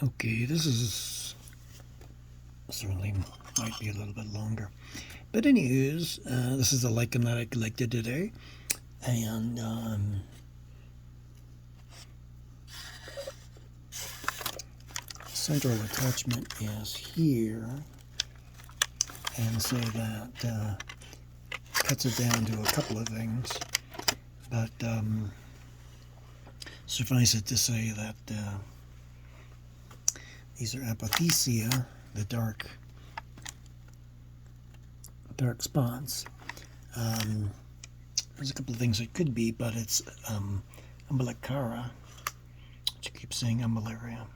Okay, this is certainly might be a little bit longer. But anyways, this is the lichen that I collected today. And central attachment is here. And so that cuts it down to a couple of things. But suffice it to say that these are apothecia, the dark spots. There's a couple of things it could be, but it's Umbelicaria, which I keep saying Umbelicaria.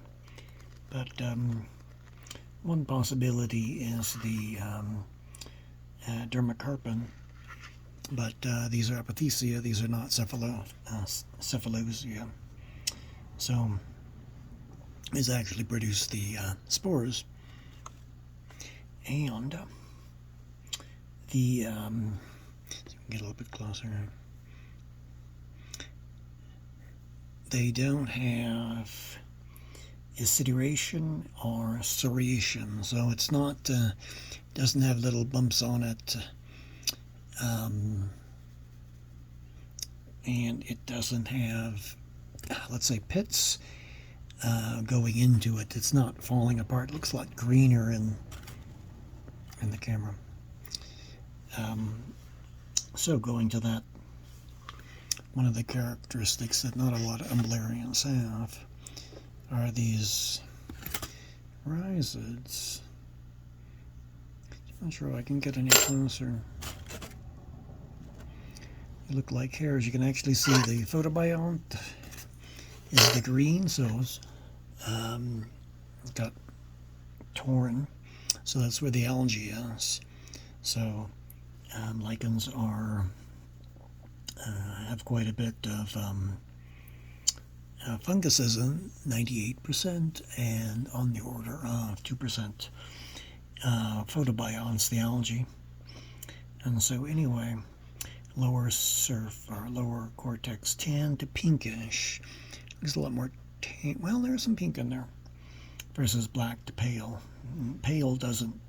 But one possibility is the dermacarpin, but these are apothecia, these are not cephalosia. So these actually produce the spores. And the get a little bit closer. They don't have aciduration or serration, so it's not doesn't have little bumps on it, and it doesn't have, let's say, pits going into it. It's not falling apart. It looks a lot greener in the camera. So going to that, one of the characteristics that not a lot of umbellarians have are these rhizids. I'm not sure if I can get any closer. They look like hairs. You can actually see the photobiont is the green, so it's got torn. So that's where the algae is. So lichens are have quite a bit of funguses in 98%, and on the order of 2% photobionts, the algae. And so anyway, lower surf or lower cortex tan to pinkish. There's a lot more tan. Well, there's some pink in there versus black to pale. Pale isn't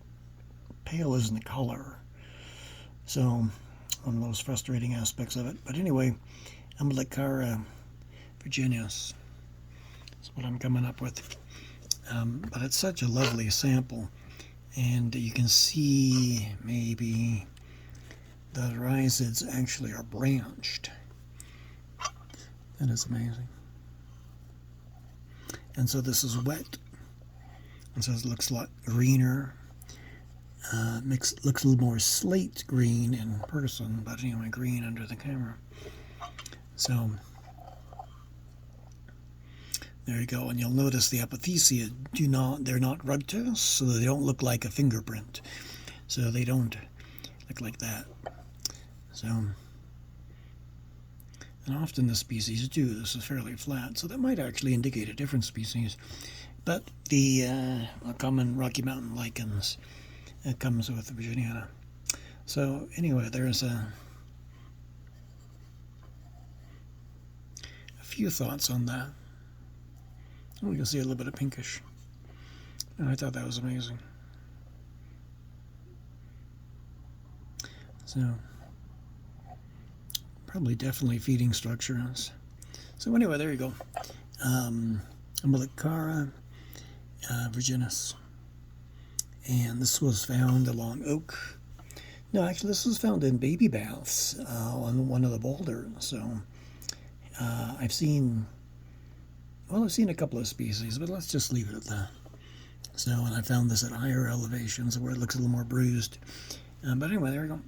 a color. So one of those frustrating aspects of it. But anyway, Umbelicaria virginis is what I'm coming up with. But it's such a lovely sample. And you can see maybe the rhizids actually are branched. That is amazing. And so this is wet. And so it looks a lot greener. Looks a little more slate green in person, but anyway, green under the camera. So there you go, and you'll notice the apothecia they're not ructose, so they don't look like a fingerprint. So they don't look like that. So, and often the species do. This is fairly flat, so that might actually indicate a different species. But the common Rocky Mountain lichens, it comes with Virginiana. So anyway, there's a few thoughts on that. Oh, you can see a little bit of pinkish. And I thought that was amazing. So probably definitely feeding structures. So anyway, there you go. Umbelicaria virginis. And this was found along oak. No, actually, this was found in baby baths on one of the boulders. So I've seen a couple of species, but let's just leave it at that. So, and I found this at higher elevations where it looks a little more bruised. But anyway, there we go.